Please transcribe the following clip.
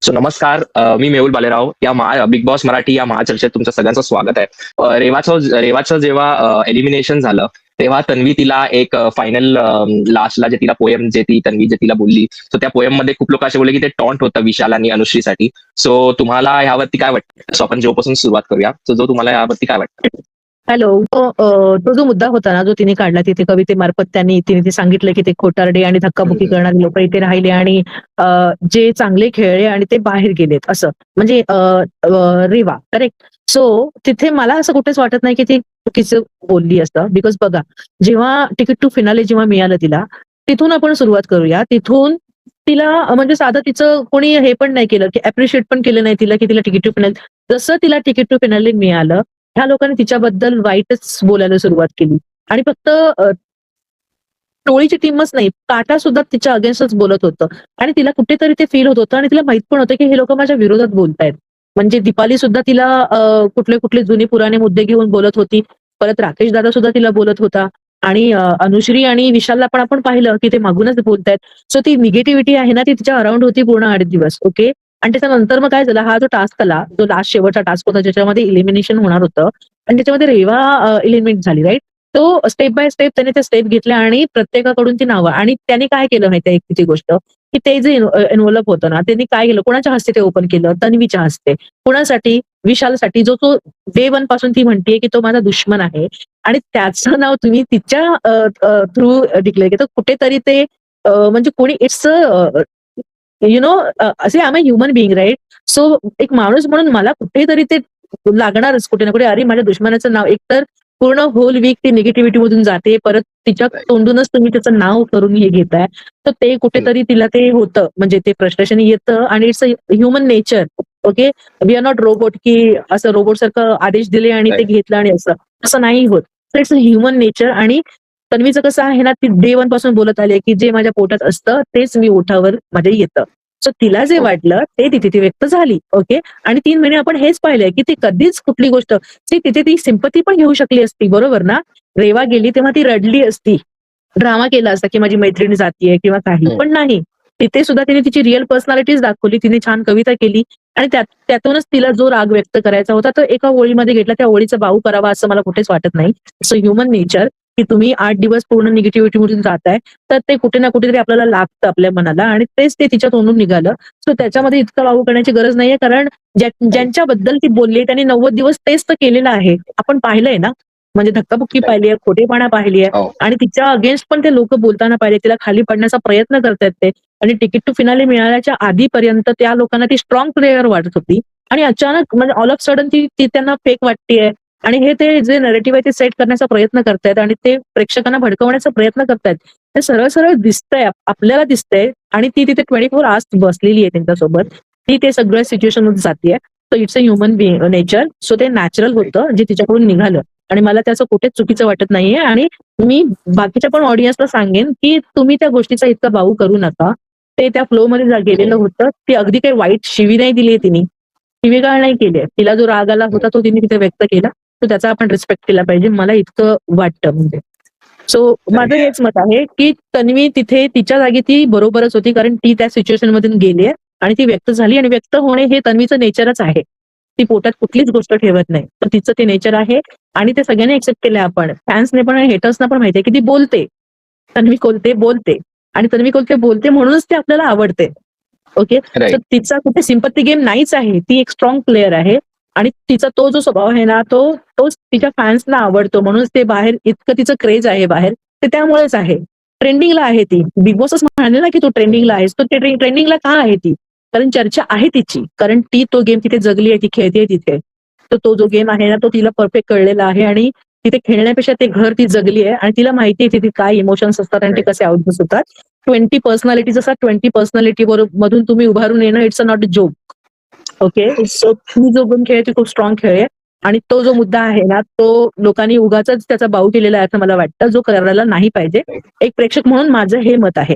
So नमस्कार. मी Mehul Balerao. Big boss Marathi या महाचर्चेत तुमचं सगळ्यांचं स्वागत आहे. रेवाचं जेव्हा एलिमिनेशन झालं, तेव्हा तन्वी तिला एक फायनल लास्टला जे तिला पोएम जे ती तन्वी जे तिला बोलली, सो त्या पोएम मध्ये खूप लोक असे बोलले की ते टॉन्ट होतं विशाल आणि अनुश्रीसाठी. सो तुम्हाला यावरती काय वाटतं? सो आपण जोपासून सुरुवात करूया. सो जो तुम्हाला यावरती काय वाटतं? हॅलो. तो जो मुद्दा होता ना, जो तिने काढला तिथे कवितेमार्फत तिने ते सांगितलं की ते खोटारडे आणि धक्काबुक्की करणारे लोक इथे राहिले आणि जे चांगले खेळले आणि ते बाहेर गेलेत असं. म्हणजे रेवा करेक्ट. सो तिथे मला असं कुठेच वाटत नाही की ती चुकीचं बोलली असतं. बिकॉज बघा, जेव्हा तिकीट टू फिनाले जेव्हा मिळालं तिला, तिथून आपण सुरुवात करूया. तिथून तिला म्हणजे साधं तिचं कोणी हे पण नाही केलं की अप्रिशिएट पण केलं नाही तिला की तिला तिकीट टू फिनाले. जसं तिला तिकीट टू फिनाले मिळालं, ह्या लोकांनी तिच्याबद्दल वाईटच बोलायला सुरुवात केली आणि फक्त टोळीची टीमच नाही, काटा सुद्धा तिच्या अगेन्स्टच बोलत होतं आणि तिला कुठेतरी ते फील होत होतं आणि तिला माहित पण होतं की हे लोक माझ्या विरोधात बोलतायत. म्हणजे दीपाली सुद्धा तिला कुठले कुठले जुने पुराणे मुद्दे घेऊन बोलत होती. परत राकेश दादा सुद्धा तिला बोलत होता आणि अनुश्री आणि विशालला पण आपण पाहिलं की ते मागूनच बोलतायत. सो ती निगेटिव्हिटी आहे ना, ती तिच्या अराउंड होती पूर्ण 8 दिवस. ओके. आणि त्याच्यानंतर मग काय झालं, हा जो टास्क आला, जो लास्ट शेवटचा टास्क होता ज्याच्यामध्ये इलिमिनेशन होणार होतं आणि त्याच्यामध्ये रेवा इलिमिनेट झाली, राईट. तो स्टेप बाय स्टेप त्याने त्या स्टेप घेतल्या आणि प्रत्येकाकडून ती नावं आणि त्याने काय केलं माहितीये एक तिची गोष्ट, की ते जे एनव्हलप होतं ना, त्यांनी काय केलं, कोणाच्या हस्ते ते ओपन केलं, तन्वीच्या हस्ते. कुणासाठी? विशालसाठी, जो तो डे वन पासून ती म्हणतेय की तो माझा दुश्मन आहे आणि त्याचं नाव तुम्ही तिच्या थ्रू डिक्लेअर केलं. कुठेतरी ते म्हणजे कोणी इट्स असे I am a human being, right. So एक माणूस म्हणून मला कुठेतरी ते लागणारच कुठे ना कुठे, अरे माझ्या दुश्मनाचं नाव. एकतर पूर्ण होल वीक ती निगेटिव्हिटी मधून जाते, परत तिच्या तोंडूनच तुम्ही त्याचं नाव करून हे घेताय, तर ते कुठेतरी तिला ते होतं, म्हणजे ते फ्रस्ट्रेशन येतं आणि it's a human nature. Okay. We are not robot की असं रोबोट सारखं आदेश दिले आणि ते घेतलं आणि असं नाही होत. It's a human nature. आणि तन्वीचं कसं आहे ना, ती डे वन पासून बोलत आली की जे माझ्या पोटात असतं तेच मी ओठावर माझ्या येतं. सो तिला जे वाटलं ते तिथे ती व्यक्त झाली. ओके. आणि 3 महिने आपण हेच पाहिलंय की ती कधीच कुठली गोष्ट तिथे ती सिंपती पण घेऊ शकली असती, बरोबर ना. रेवा गेली तेव्हा ती रडली असती, ड्रामा केला असता की माझी मैत्रिणी जातीये किंवा काही, पण नाही. तिथे सुद्धा तिने तिची रिअल पर्सनॅलिटीज दाखवली, तिने छान कविता केली आणि त्यातूनच तिला जो राग व्यक्त करायचा होता तो एका ओळीमध्ये घेतला. त्या ओळीचा बाऊ करावा असं मला कुठेच वाटत नाही. सो ह्युमन नेचर की तुम्ही 8 दिवस पूर्ण निगेटिव्हिटी मधून जाताय, तर ते कुठे ना कुठेतरी आपल्याला लागतं आपल्या मनाला आणि तेच ते तिच्या तोंडून निघालं. सो त्याच्यामध्ये इतकं वाहू करण्याची गरज नाहीये, कारण ज्यांच्याबद्दल ती बोलली त्यांनी 90 दिवस तेच तर केलेलं आहे. आपण पाहिलंय ना, म्हणजे धक्काबुक्की पाहिलीये, खोटेपणा पाहिलीये हो. आणि तिच्या अगेन्स्ट पण ते लोक बोलताना पाहिले, तिला खाली पडण्याचा प्रयत्न करतायत ते. आणि तिकीट टू फिनाले मिळाल्याच्या आधीपर्यंत त्या लोकांना ती स्ट्रॉंग प्लेअर वाटत होती आणि अचानक म्हणजे ऑल ऑफ सडन ती त्यांना फेक वाटतेय आणि हे ते जे नरेटिव्ह आहे ते सेट करण्याचा प्रयत्न करतायत आणि ते प्रेक्षकांना भडकवण्याचा प्रयत्न करतायत. ते सरळ सरळ दिसतंय, आपल्याला दिसतंय आणि ती तिथे 24 आवर्स बसलेली आहे त्यांच्यासोबत. ती ते सगळ्या सिच्युएशन मध्ये जातीये. So it's a human nature. So ते नॅचरल होतं जे तिच्याकडून निघालं आणि मला त्याचं कुठेच चुकीचं वाटत नाहीये. आणि मी बाकीच्या पण ऑडियन्सला सांगेन की तुम्ही त्या गोष्टीचा इतका बाऊ करू नका. ते त्या फ्लो मध्ये गेलेलं होतं. ती अगदी काही वाईट शिवी नाही दिली तिने, शिवीगाळ नाही केली. तिला जो राग आला होता तो तिने तिथे व्यक्त केला, तर त्याचा आपण रिस्पेक्ट केला पाहिजे, मला इतकं वाटतं. म्हणजे सो माझं हेच मत आहे की तन्वी तिथे तिच्या जागी ती बरोबरच होती, कारण ती त्या सिच्युएशन मधून गेली आहे आणि ती व्यक्त झाली आणि व्यक्त होणे हे तन्वीचं नेचरच आहे. ती पोटात कुठलीच गोष्ट ठेवत नाही, तर तिचं ते नेचर आहे आणि ते सगळ्यांनी एक्सेप्ट केलंय. आपण फॅन्सने पण हेटर्सना पण माहितीये की ती बोलते, तन्वी कोलते बोलते आणि तन्वी कोलते बोलते म्हणूनच ते आपल्याला आवडते. ओके. तर तिचा कुठे सिंपत्ती गेम नाहीच आहे, ती एक स्ट्रॉंग प्लेअर आहे आणि तिचा तो जो स्वभाव आहे ना, तोच तिच्या फॅन्सना आवडतो, म्हणूनच ते बाहेर इतकं तिचं क्रेज आहे बाहेर, ते त्यामुळेच आहे. ट्रेंडिंगला आहे ती. बिग बॉसच म्हणाले ना की तू ट्रेंडिंगला आहेस, तो ट्रेंडिंगला का आहे ती? कारण चर्चा आहे तिची, कारण ती तो गेम तिथे जगली आहे, ती खेळते तिथे. तर तो जो गेम आहे ना, तो तिला परफेक्ट कळलेला आहे आणि तिथे खेळण्यापेक्षा ते घर ती जगली आहे आणि तिला माहिती आहे तिथे काय इमोशन्स असतात आणि ते कसे आउटबर्स्ट होतात. 20 पर्सनॅलिटीज असतात, 20 पर्सनॅलिटी मधून तुम्ही उभारून येणं it's a not a joke. Okay. So तुम्ही जो गेम खेळ खूप स्ट्रॉंग खेळ आणि तो जो मुद्दा आहे ना, तो लोकांनी उगाच त्याचा बाऊ केलेला आहे असं मला वाटतं, जो करायला नाही पाहिजे. एक प्रेक्षक म्हणून माझं हे मत आहे.